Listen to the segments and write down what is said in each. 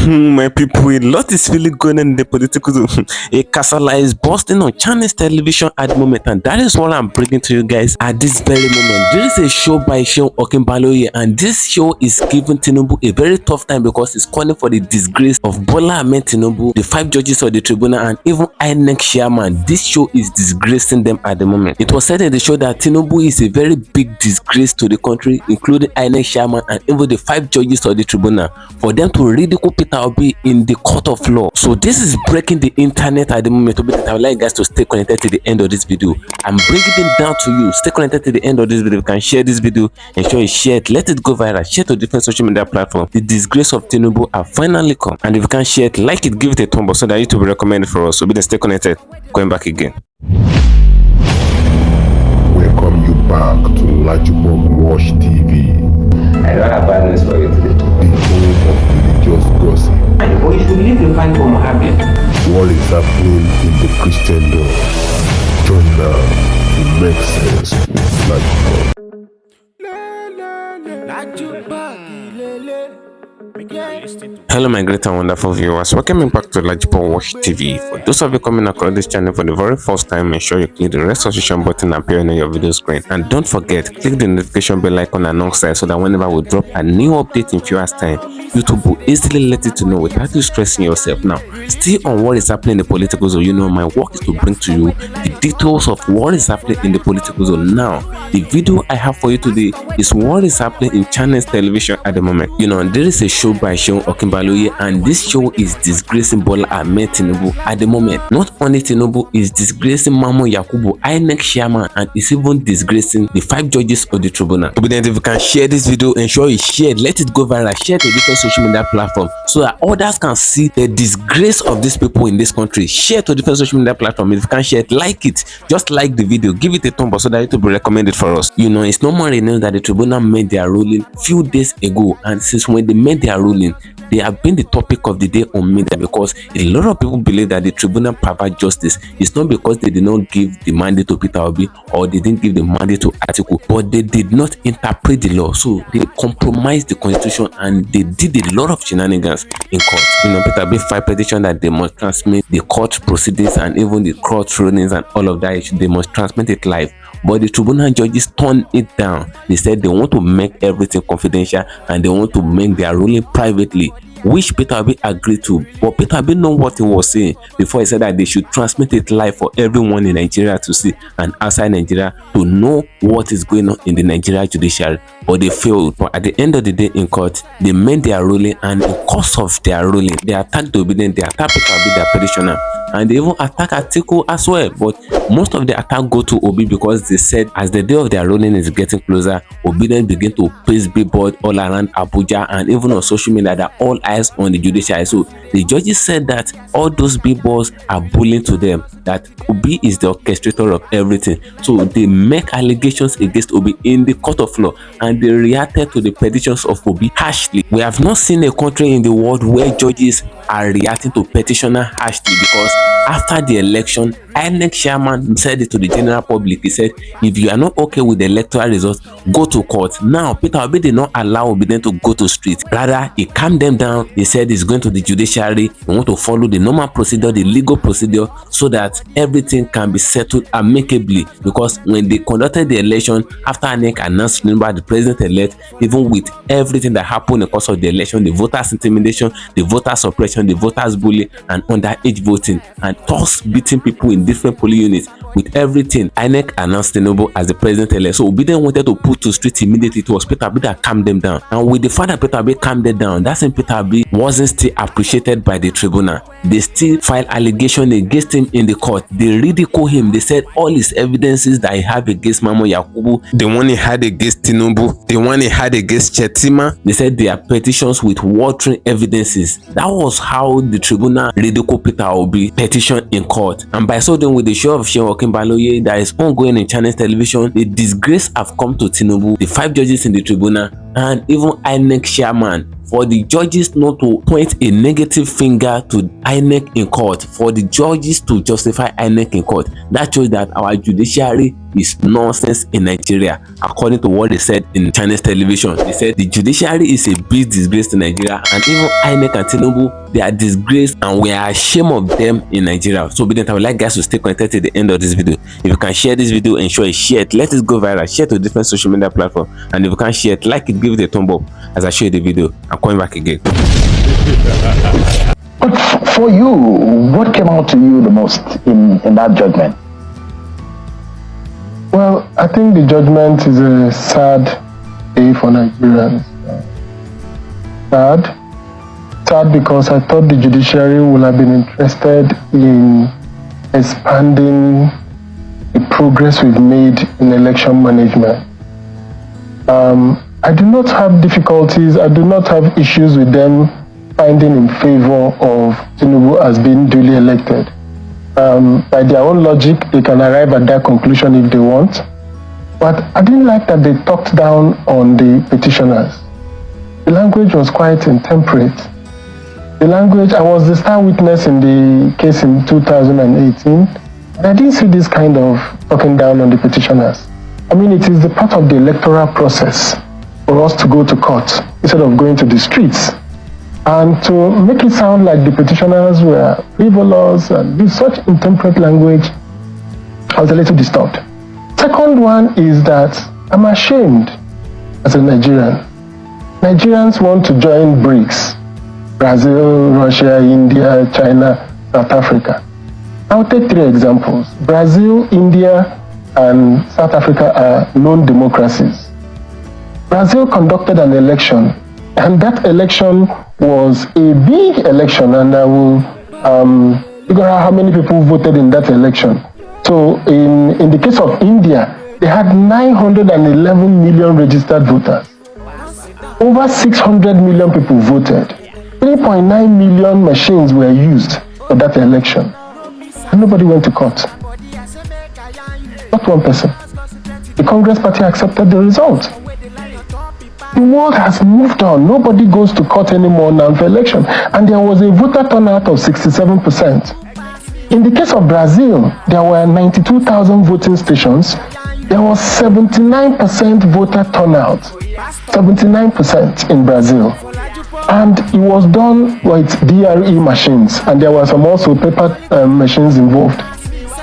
My people, a lot is really going on in the political zone. A casala is busting on Chinese television at the moment, and that is what I'm bringing to you guys at this very moment. There is a show by Seun and this show is giving Tinubu a very tough time because it's calling for the disgrace of Bola Ahmed Tinubu, the 5 judges of the tribunal, and even INEC chairman. This show is disgracing them at the moment. It was said in the show that Tinubu is a very big disgrace to the country, including INEC chairman and even the 5 judges of the tribunal, for them to ridicule Peter Obi in the court of law. So this is breaking the internet at the moment. I would like you guys to stay connected to the end of this video. I'm bringing them down to you. Stay connected to the end of this video. You can share this video, ensure you share it, let it go viral, share to different social media platforms. The disgrace of Tinubu have finally come, and if you can share it, like it, give it a thumb up so that YouTube will recommend it for us. So be there, stay connected. Going back again. Welcome you back to LAJUPOG TV. I don't have bad news for you today. The home of religious gossip. But you should leave the fight from habit. What is happening in the Christendom? Join now to make sense with LAJUPOG. Hello my great and wonderful viewers, welcome back to LAJUPOG TV. For those of you coming across this channel for the very first time, make sure you click the red subscription button appearing on your video screen, and don't forget, click the notification bell icon alongside so that whenever we drop a new update in few hours time, YouTube will easily let you to know without you stressing yourself. Now, still on what is happening in the political zone, my work is to bring to you the details of what is happening in the political zone. Now, the video I have for you today is what is happening in Chinese television at the moment. There is a show by Seun, and this show is disgracing Bola Ahmed Tinubu at the moment. Not only Tinubu is disgracing Mamo Yakubu, INEC chairman, and is even disgracing the 5 judges of the tribunal. If you can share this video, ensure you share it, let it go viral, share to different social media platforms so that others can see the disgrace of these people in this country. Share to different social media platforms. If you can share it, like it, just like the video, give it a thumb up so that it will be recommended for us. It's no more news that the tribunal made their ruling few days ago, and since when they made their ruling, they have been the topic of the day on media because a lot of people believe that the tribunal provide justice. It's not because they did not give the mandate to Peter Obi or they didn't give the mandate to Atiku, but they did not interpret the law. So they compromised the constitution and they did a lot of shenanigans in court. Peter Obi filed petition that they must transmit the court proceedings and even the court rulings and all of that. They must transmit it live. But the tribunal judges turned it down. They said they want to make everything confidential and they want to make their ruling privately, which Peter Obi agreed to. But Peter Obi know what he was saying before he said that they should transmit it live for everyone in Nigeria to see and outside Nigeria to know what is going on in the Nigeria judiciary. But they failed. But at the end of the day in court, they made their ruling, and in course of their ruling, they attacked the obedient, they attacked Peter Obi, their petitioner, and they even attack Atiku as well. But most of the attack go to Obi because they said as the day of their ruling is getting closer, Obedient begin to paste billboard all around Abuja and even on social media that all eyes on the judiciary. So the judges said that all those billboards are bullying to them, that Obi is the orchestrator of everything. So they make allegations against Obi in the court of law, and they reacted to the petitions of Obi harshly. We have not seen a country in the world where judges are reacting to petitioner harshly, because after the election, INEC chairman said it to the general public. He said, if you are not okay with the electoral results, go to court. Now, Peter Obi did not allow Obedient to go to street. Rather, he calmed them down. He said he's going to the judiciary. He want to follow the normal procedure, the legal procedure, so that everything can be settled amicably. Because when they conducted the election, after INEC announced the president-elect, even with everything that happened in the course of the election, the voters' intimidation, the voters' suppression, the voters' bullying, and underage voting, and thus beating people in different polling units, with everything, INEC announced Tinubu as the president-elect. So Obedient wanted to put to street immediately. It was Peter Obi that calmed them down. And with the fact that Peter Obi calmed them down, that's when Peter Obi wasn't still appreciated by the tribunal. They still filed allegations against him in the court. They ridicule him. They said all his evidences that he had against Mamo Yakubu, the one he had against Tinubu, the one he had against Chetima, they said they are petitions with watering evidences. That was how the tribunal ridiculed Peter Obi petition in court. And by so doing, with the show of Seun that is ongoing in Chinese television, the disgrace have come to Tinubu, the 5 judges in the tribunal, and even INEC chairman. for the judges not to point a negative finger to INEC in court, for the judges to justify INEC in court. That shows that our judiciary is nonsense in Nigeria, according to what they said in Chinese television. They said the judiciary is a big disgrace to Nigeria, and even INEC and Tinubu, they are disgraced, and we are ashamed of them in Nigeria. So I would like guys to stay connected to the end of this video. If you can share this video, ensure you share it, let it go viral, share it to different social media platforms, and if you can share it, like it, give it a thumb up as I show you the video. I'm coming back again. But for you, what came out to you the most in that judgment? Well, I think the judgment is a sad day for Nigerians. Sad because I thought the judiciary would have been interested in expanding the progress we've made in election management. I do not have difficulties, I do not have issues with them finding in favor of Tinubu as being duly elected. By their own logic, they can arrive at that conclusion if they want. But I didn't like that they talked down on the petitioners. The language was quite intemperate. The language, I was the star witness in the case in 2018, and I didn't see this kind of talking down on the petitioners. I mean, it is the part of the electoral process for us to go to court instead of going to the streets. And to make it sound like the petitioners were frivolous and use such intemperate language, I was a little disturbed. Second one is that I'm ashamed as a Nigerian. Nigerians want to join BRICS: Brazil, Russia, India, China, South Africa. I'll take 3 examples. Brazil, India, and South Africa are known democracies. Brazil conducted an election, and that election was a big election, and I will figure out how many people voted in that election. So in the case of India, they had 911 million registered voters. Over 600 million people voted. 3.9 million machines were used for that election. And nobody went to court. Not one person. The Congress party accepted the result. The world has moved on. Nobody goes to court anymore now for election. And there was a voter turnout of 67%. In the case of Brazil, there were 92,000 voting stations. There was 79% voter turnout. 79% in Brazil. And it was done with DRE machines. And there were some also paper machines involved.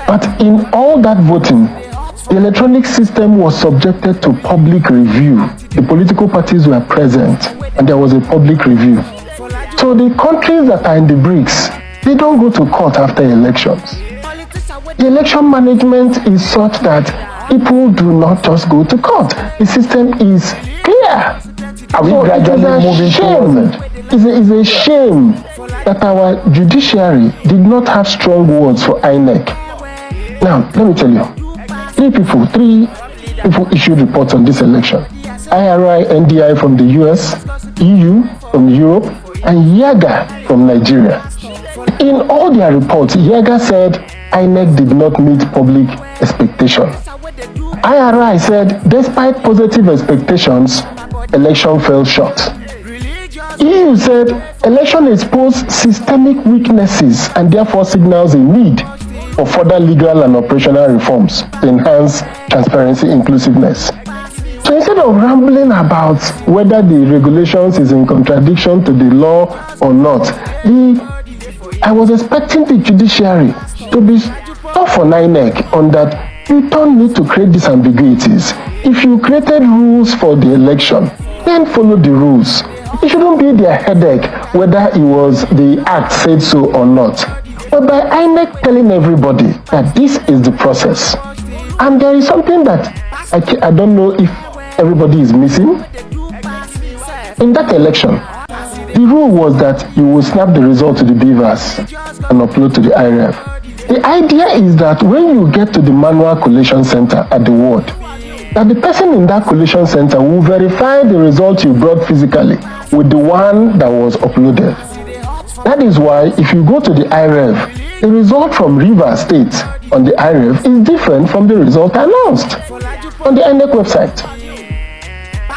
But in all that voting, the electronic system was subjected to public review. The political parties were present, and there was a public review. So the countries that are in the BRICS, they don't go to court after elections. The election management is such that people do not just go to court. The system is clear. Are we gradually moving towards it? It's a shame that our judiciary did not have strong words for INEC. Now, let me tell you. 3 people issued reports on this election. IRI, NDI from the US, EU from Europe, and YAGA from Nigeria. In all their reports, YAGA said INEC did not meet public expectation. IRI said despite positive expectations, election fell short. EU said election exposed systemic weaknesses and therefore signals a need for further legal and operational reforms to enhance transparency, inclusiveness. So instead of rambling about whether the regulations is in contradiction to the law or not, I was expecting the judiciary to be tough on INEC on that you don't need to create these ambiguities. If you created rules for the election, then follow the rules. It shouldn't be their headache whether it was the act said so or not. But by INEC telling everybody that this is the process, and there is something that I don't know if everybody is missing. In that election, the rule was that you will snap the result to the beavers and upload to the IRF. The idea is that when you get to the manual collation center at the ward, that the person in that collation center will verify the result you brought physically with the one that was uploaded. That is why if you go to the IRF, the result from Rivers State on the IRF is different from the result announced on the INEC website.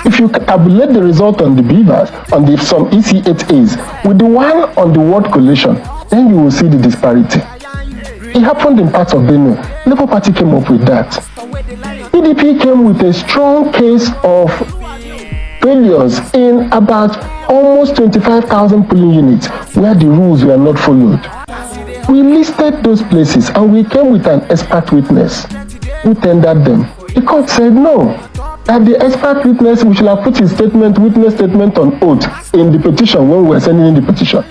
If you tabulate the result on the beavers, on the some EC8As, with the one on the word collation, then you will see the disparity. It happened in parts of Benue. Labour Party came up with that. PDP came with a strong case of failures in about almost 25,000 polling units where the rules were not followed. We listed those places and we came with an expert witness who tendered them. The court said no, that the expert witness, we should have put his witness statement on oath in the petition when we were sending in the petition.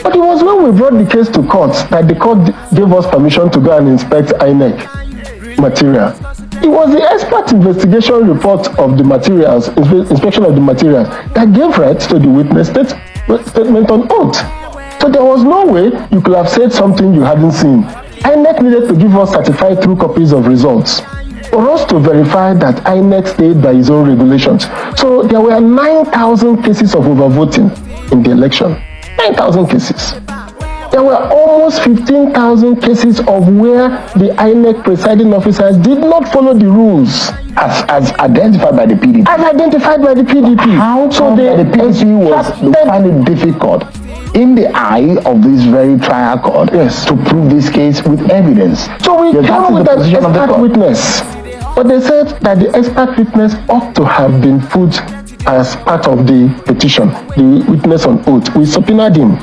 But it was when we brought the case to court that the court gave us permission to go and inspect INEC material. It was the expert investigation report of the materials, inspection of the materials, that gave right to the witness statement on oath. So there was no way you could have said something you hadn't seen. INEC needed to give us certified true copies of results for us to verify that INEC stayed by its own regulations. So there were 9,000 cases of overvoting in the election. 9,000 cases. There were almost 15,000 cases of where the INEC presiding officers did not follow the rules. As identified by the PDP. As identified by the PDP. How so the PDP was find it difficult in the eye of this very trial court to prove this case with evidence. So we came with an expert witness. But they said that the expert witness ought to have been put as part of the petition, the witness on oath. We subpoenaed him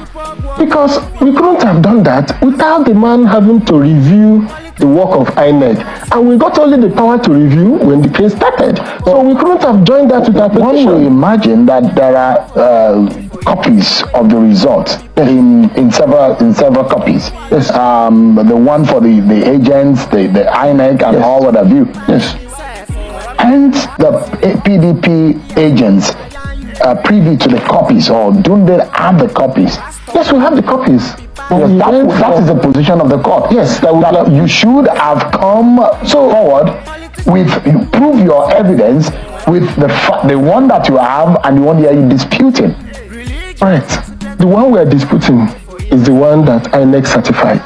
because we couldn't have done that without the man having to review the work of INEC. And we got only the power to review when the case started. So we couldn't have joined that with our petition. One will imagine that there are copies of the results in several copies. Yes. The one for the agents, the INEC and all what have you. Yes. And the PDP agents privy to the copies, or don't they have the copies? Yes, we have the copies. Yes, that is the position of the court. Yes, that you should have come forward with, you prove your evidence with the one that you have and the one that you're disputing. Right. The one we are disputing is the one that INEC certified.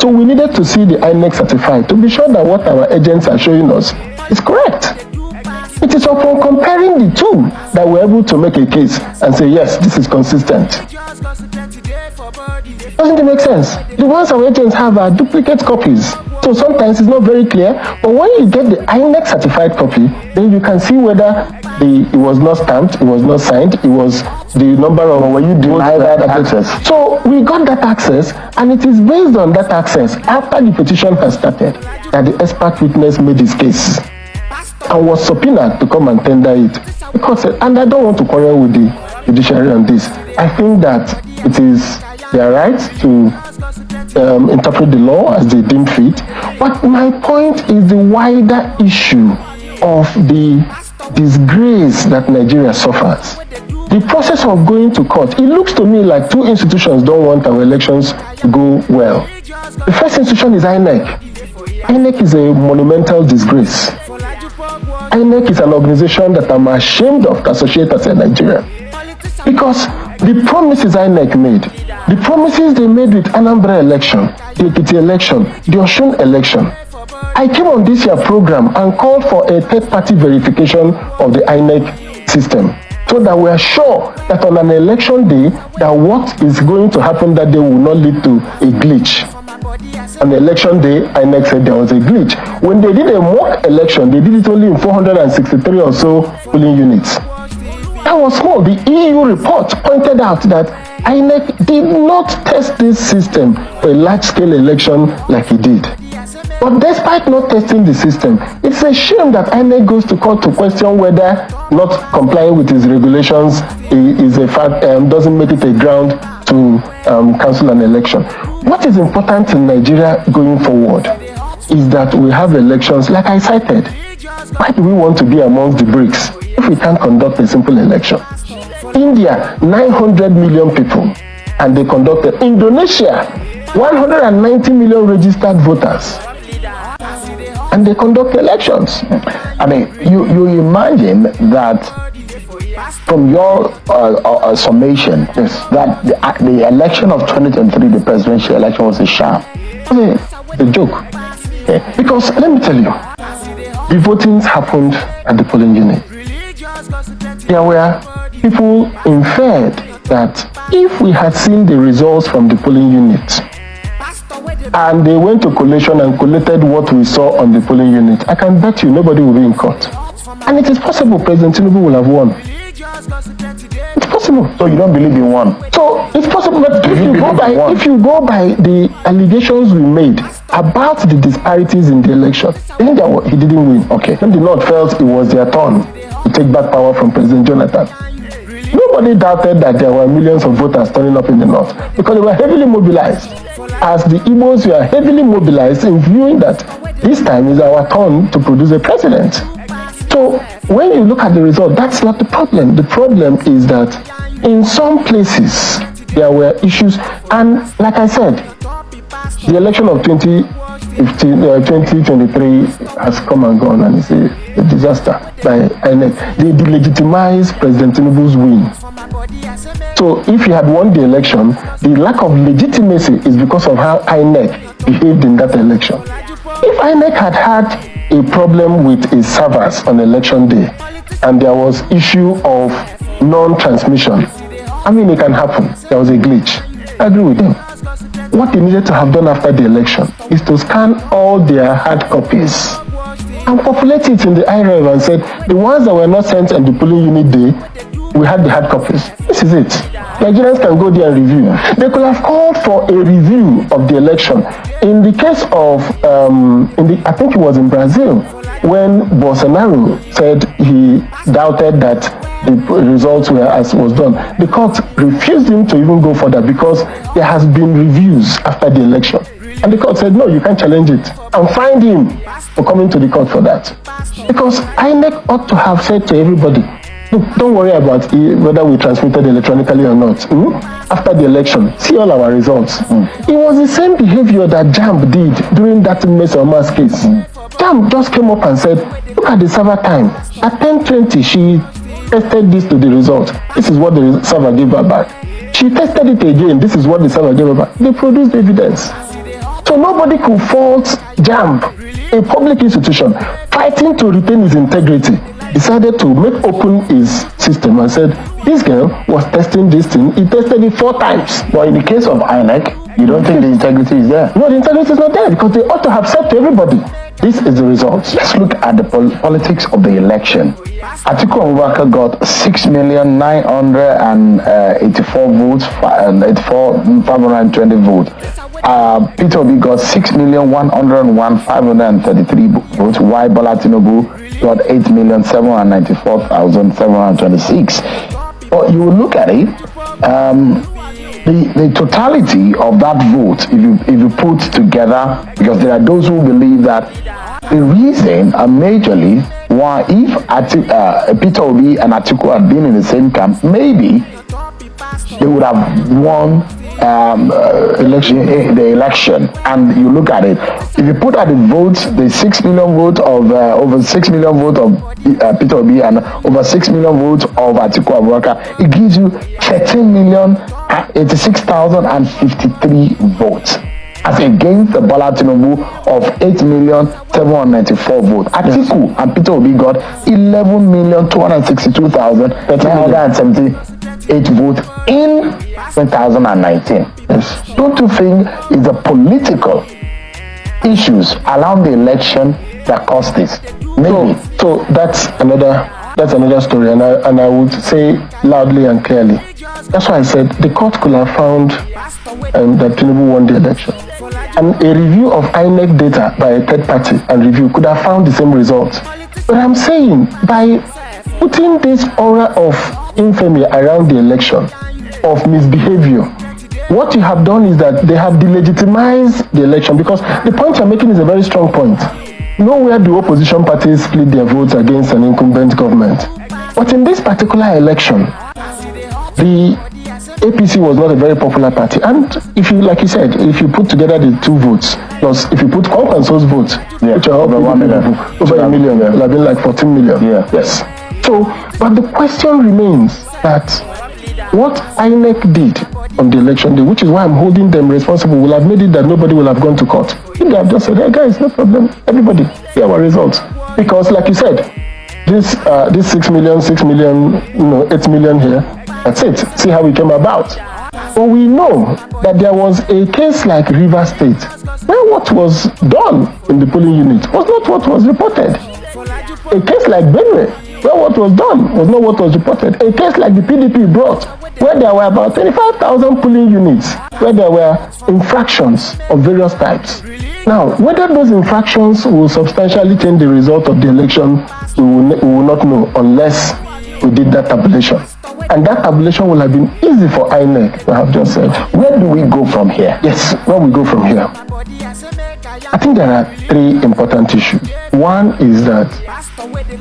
So we needed to see the INEC certified to be sure that what our agents are showing us is correct. It is upon comparing the two that we're able to make a case and say, yes, this is consistent. Doesn't it make sense? The ones our agents have are duplicate copies. So sometimes it's not very clear, but when you get the INEC certified copy, then you can see whether it was not stamped, it was not signed, it was the number of... When you deny that access. So we got that access, and it is based on that access, after the petition has started, that the expert witness made his case and was subpoenaed to come and tender it. Because, and I don't want to quarrel with the judiciary on this. I think that it is their right to interpret the law as they deem fit. But my point is the wider issue of the disgrace that Nigeria suffers. The process of going to court, it looks to me like two institutions don't want our elections to go well. The first institution is INEC. INEC is a monumental disgrace. INEC is an organization that I'm ashamed of to associate as a Nigerian. Because the promises INEC made, the promises they made with Anambra election, the Ekiti election, the Osun election, I came on this year program and called for a third-party verification of the INEC system, so that we are sure that on an election day, that what is going to happen that day will not lead to a glitch. On the election day, INEC said there was a glitch. When they did a mock election, they did it only in 463 or so polling units. That was small. The EU report pointed out that INEC did not test this system for a large-scale election like it did. But despite not testing the system, it's a shame that INEC goes to court to question whether not complying with its regulations is a fact, doesn't make it a ground to cancel an election. What is important in Nigeria going forward is that we have elections like I cited. Why do we want to be amongst the BRICS if we can't conduct a simple election? India, 900 million people, and they conducted. Indonesia, 190 million registered voters, and they conduct elections. I mean, you imagine that from your summation, that the election of 2023, the presidential election, was a sham. The joke. Okay. Because let me tell you, the votings happened at the polling unit. there were people inferred that if we had seen the results from the polling unit and they went to collation and collated what we saw on the polling unit, I can bet you nobody will be in court. And it is possible President Tinubu will have won. It's possible. So you don't believe in one? So it's possible, but if you go by the allegations we made about the disparities in the election, then he didn't win. Okay. When the North felt it was their turn to take back power from President Jonathan, nobody doubted that there were millions of voters turning up in the North because they were heavily mobilized. As the Igbos were heavily mobilized in viewing that this time is our turn to produce a president. So when you look at the result, that's not the problem. The problem is that in some places there were issues, and like I said, the election of 2023 has come and gone, and it's a disaster by INEC. They delegitimize President Tinubu's win. So if he had won the election, the lack of legitimacy is because of how INEC behaved in that election. If INEC had a problem with its servers on election day and there was issue of non-transmission, I mean, it can happen. There was a glitch. I agree with him. What they needed to have done after the election is to scan all their hard copies and populate it in the IREV and said, the ones that were not sent on the polling unit day, we had the hard copies. This is it. Nigerians can go there and review. They could have called for a review of the election. In the case of, I think it was in Brazil, when Bolsonaro said he doubted that the results were as was done, the court refused him to even go further because there has been reviews after the election. And the court said, no, you can't challenge it. And fined him for coming to the court for that. Because INEC ought to have said to everybody, look, don't worry about whether we transmitted electronically or not. After the election, see all our results. It was the same behavior that JAMB did during that Mesoma's case. JAMB just came up and said, look at the server time. At 10:20, she tested this to the result. This is what the server gave her back. She tested it again. This is what the server gave her back. They produced evidence. So nobody could fault JAMB, a public institution, fighting to retain its integrity, decided to make open his system and said, this girl was testing this thing. He tested it 4 times. But in the case of INEC, you don't think the integrity is there? No, the integrity is not there because they ought to have said to everybody, this is the result. Let's look at the politics of the election. Atiku Abubakar got 6,984 votes, 520 votes. Peter Obi got 6,101,533 votes, while Bola Tinubu got 8,794,726. But you will look at it, the totality of that vote, if you put together, because there are those who believe that the reason, majorly, why if Peter Obi and Atiku had been in the same camp, maybe they would have won the election. And you look at it, if you put at the votes, the 6 million vote of over 6 million vote of Peter Obi and over 6 million votes of Atiku Abubakar, it gives you 13,086,053 votes, as against the Bola Tinubu of 8,794 votes. Atiku and Peter Obi got 11,262,978 votes in 2019. Yes. Don't you think it's the political issues around the election that caused this? Maybe. So that's another story, and I would say loudly and clearly. That's why I said the court could have found that Tinubu won the election. And a review of INEC data by a third party and review could have found the same results. But I'm saying, by putting this aura of infamy around the election, of misbehavior, what you have done is that they have delegitimized the election, because the point you're making is a very strong point. Nowhere do opposition parties split their votes against an incumbent government. But in this particular election, the APC was not a very popular party. And if you, like you said, if you put together the 2 votes, plus if you put Kwanso's votes, which are over 1 million, over a million, it would have been like 14 million. Yes. So, but the question remains that what INEC did on the election day, which is why I'm holding them responsible, will have made it that nobody will have gone to court. If they have just said, hey guys, no problem, everybody, here are our results. Because like you said, this 6 million, 8 million here. That's it. See how it came about. But we know that there was a case like River State, where what was done in the polling unit was not what was reported. A case like Benue, where what was done was not what was reported. A case like the PDP brought, where there were about 25,000 polling units, where there were infractions of various types. Now, whether those infractions will substantially change the result of the election, we will not know unless we did that tabulation. And that tabulation will have been easy for INEC to have just said. Where do we go from here? Yes, where we go from here. I think there are three important issues. One is that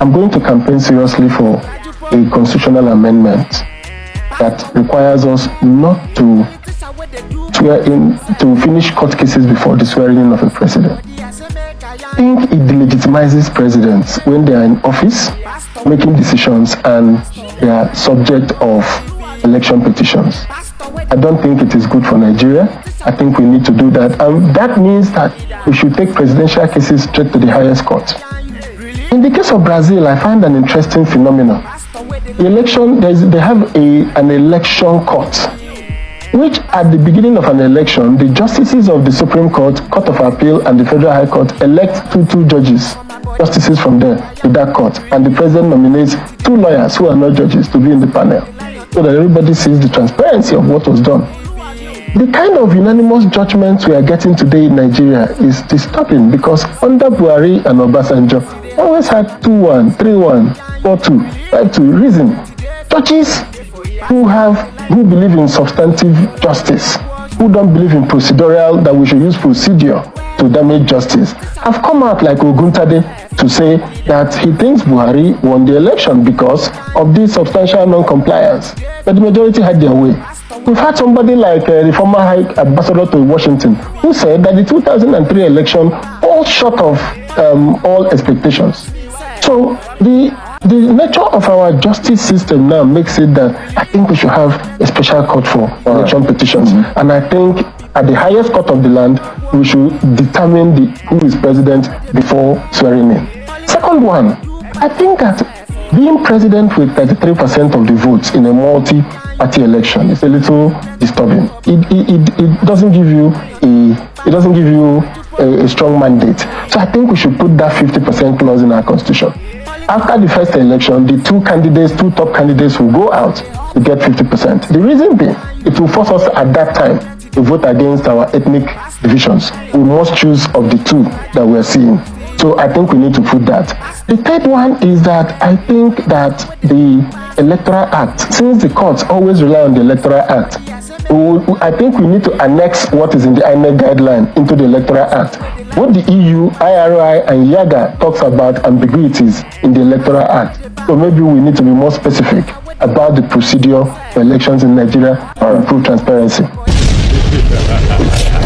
I'm going to campaign seriously for a constitutional amendment that requires us not to swear in, to finish court cases before the swearing in of a president. I think it delegitimizes presidents when they are in office, making decisions, and they are subject of election petitions. I don't think it is good for Nigeria. I think we need to do that. And that means that we should take presidential cases straight to the highest court. In the case of Brazil, I find an interesting phenomenon. The election, they have an election court, which at the beginning of an election, the justices of the Supreme Court, Court of Appeal, and the Federal High Court elect two judges, justices from there to that court, and the president nominates two lawyers who are not judges to be in the panel, so that everybody sees the transparency of what was done. The kind of unanimous judgments we are getting today in Nigeria is disturbing, because under Buhari and Obasanjo, always had 2-1, 3-1, 4-2, 5-2. Reason: judges who believe in substantive justice, who don't believe in procedural, that we should use procedure to damage justice, have come out like Oguntade to say that he thinks Buhari won the election because of this substantial non-compliance, but the majority had their way. We've had somebody like the former High Ambassador to Washington, who said that the 2003 election falls short of all expectations. So the nature of our justice system now makes it that I think we should have a special court for election petitions. And I think at the highest court of the land, we should determine who is president before swearing in. Second one, I think that being president with 33% of the votes in a multi-party election is a little disturbing. It doesn't give you a strong mandate. So I think we should put that 50% clause in our constitution. After the first election, the two top candidates will go out to get 50%. The reason being, it will force us at that time to vote against our ethnic divisions. We must choose of the two that we're seeing. So I think we need to put that. The third one is that I think that the Electoral Act, since the courts always rely on the Electoral Act, I think we need to annex what is in the INEC guideline into the Electoral Act. Both the EU, IRI, and YAGA talks about ambiguities in the Electoral Act. So maybe we need to be more specific about the procedure for elections in Nigeria to improve transparency.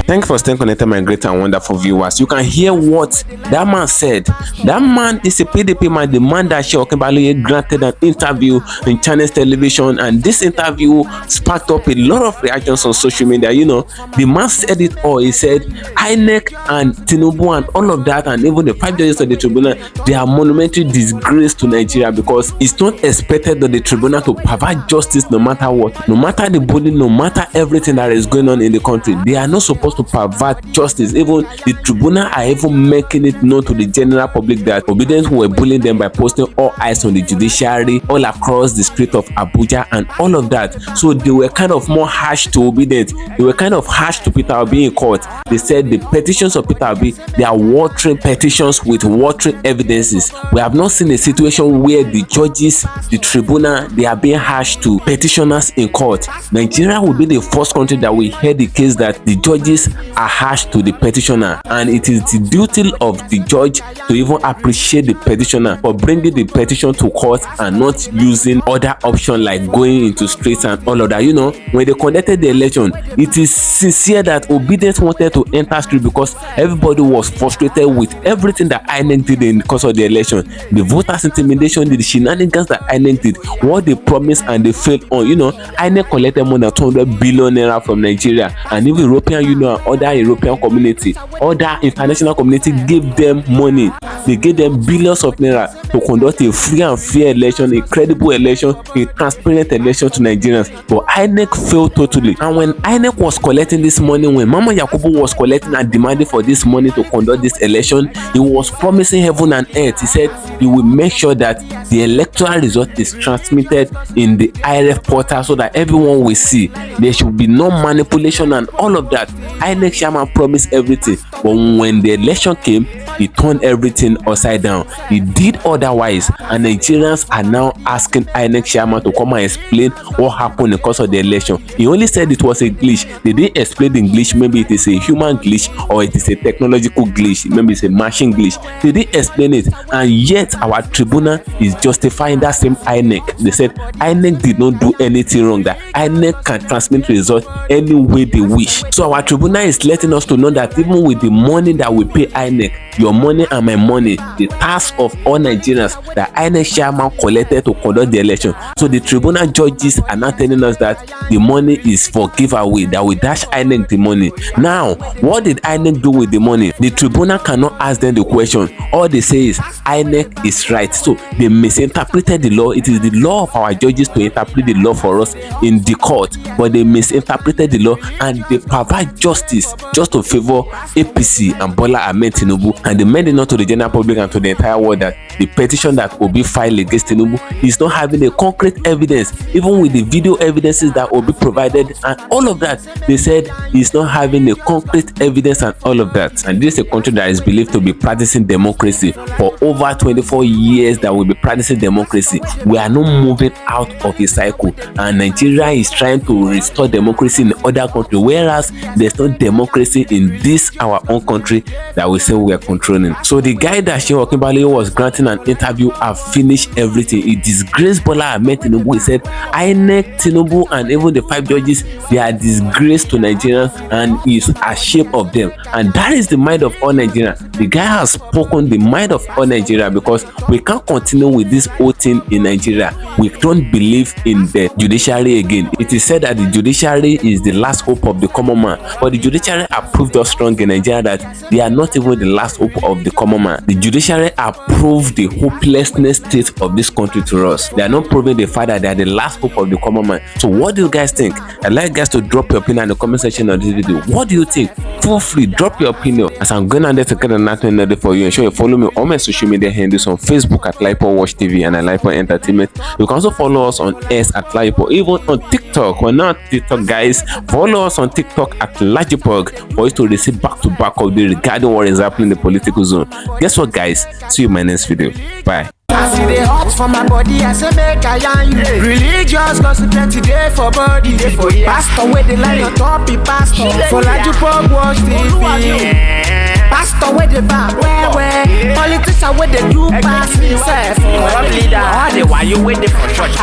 Thank you for staying connected, my great and wonderful viewers. You can hear what that man said. That man is a PDP man, the man that Sheikh granted an interview in Chinese television, and this interview sparked up a lot of reactions on social media. You know, the man said it all. He said INEC and Tinubu and all of that, and even the 5 judges of the tribunal, they are monumentary disgrace to Nigeria, because it's not expected of the tribunal to provide justice no matter what, no matter the bullying, no matter everything that is going on in the country. They are not supposed to provide justice. Even the tribunal are even making it known to the general public that obedience were bullying them by posting all eyes on the judiciary all across the street of Abuja and all of that. So they were kind of more harsh to obedience. They were kind of harsh to Peter Obi in court. They said the petitions of Peter Obi, they are watering petitions with watering evidences. We have not seen a situation where the judges, the tribunal, they are being harsh to petitioners in court. Nigeria will be the first country that we hear the case that the judges are harsh to the petitioner, and it is the duty of the judge to even appreciate the petitioner for bringing the petition to court and not using other options like going into streets and all of that. You know, when they conducted the election, it is sincere that obedience wanted to enter street because everybody was frustrated with everything that INEC did in the course of the election. The voters intimidation, the shenanigans that INEC did, what they promised and they failed on. You know, INEC collected more than 200 billion naira from Nigeria, and even European Union other European community, other international community gave them money. They gave them billions of naira to conduct a free and fair election, a credible election, a transparent election to Nigerians. But INEC failed totally. And when INEC was collecting this money, when Mama Yakubu was collecting and demanding for this money to conduct this election, he was promising heaven and earth. He said he will make sure that the electoral result is transmitted in the IRF portal so that everyone will see. There should be no manipulation and all of that. INEC chairman promised everything, but when the election came, he turned everything upside down. He did otherwise, and Nigerians are now asking INEC chairman to come and explain what happened in the course of the election. He only said it was a glitch. They didn't explain the glitch. Maybe it is a human glitch or it is a technological glitch. Maybe it's a machine glitch. They didn't explain it, and yet our tribunal is justifying that same INEC. They said INEC did not do anything wrong, that INEC can transmit results any way they wish. So our tribunal is letting us to know that even with the money that we pay INEC, your money and my money, the tax of all Nigerians that INEC chairman collected to conduct the election. So the tribunal judges are now telling us that the money is for giveaway, that we dash INEC the money. Now, what did INEC do with the money? The tribunal cannot ask them the question. All they say is INEC is right. So they misinterpreted the law. It is the law of our judges to interpret the law for us in the court, but they misinterpreted the law and they provide justice just to favor APC and Bola Ahmed Tinubu. And they made it known to the general public and to the entire world that the petition that will be filed against Tinubu is not having a concrete evidence, even with the video evidences that will be provided and all of that. They said it's not having a concrete evidence and all of that. And this is a country that is believed to be practicing democracy for over 24 years, that will be practicing democracy. We are not moving out of a cycle, and Nigeria is trying to restore democracy in other countries, whereas there's no democracy in this our own country that we say we are controlling. So the guy that Seun Okinbale was granting an interview have finished everything. He disgraced Bola Ahmed Tinubu. He said INEC, Tinubu, and even the 5 judges, they are disgraced to Nigerians and he is ashamed of them. And that is the mind of all Nigerians. The guy has spoken the mind of all Nigeria, because we can't continue with this whole thing in Nigeria. We don't believe in the judiciary again. It is said that the judiciary is the last hope of the common man, but the judiciary have proved us wrong in Nigeria that they are not even the last hope of the common man. The judiciary have proved the hopelessness state of this country to us. They are not proving the fact that they are the last hope of the common man. So what do you guys think? I'd like guys to drop your opinion in the comment section of this video. What do you think? Feel free, drop your opinion, as I'm going on there to get another for you. And sure you follow me on my social media handles on Facebook at LAJUPOG TV and at LAJUPOG Entertainment. You can also follow us on S at LAJUPOG, even on TikTok. We're not TikTok guys. Follow us on TikTok at LAJUPOG for you to receive back-to-back updates regarding what is happening in the political zone. Guess what, guys? See you in my next video. Bye. I see the hot for my body, I say make I yarn you. Religious gossip plenty day for body. Pastor where they lie on top, he pastor. For LAJUPOG Watch TV. Pastor where they back, where politicians where they do pass himself. All the why you waiting for church?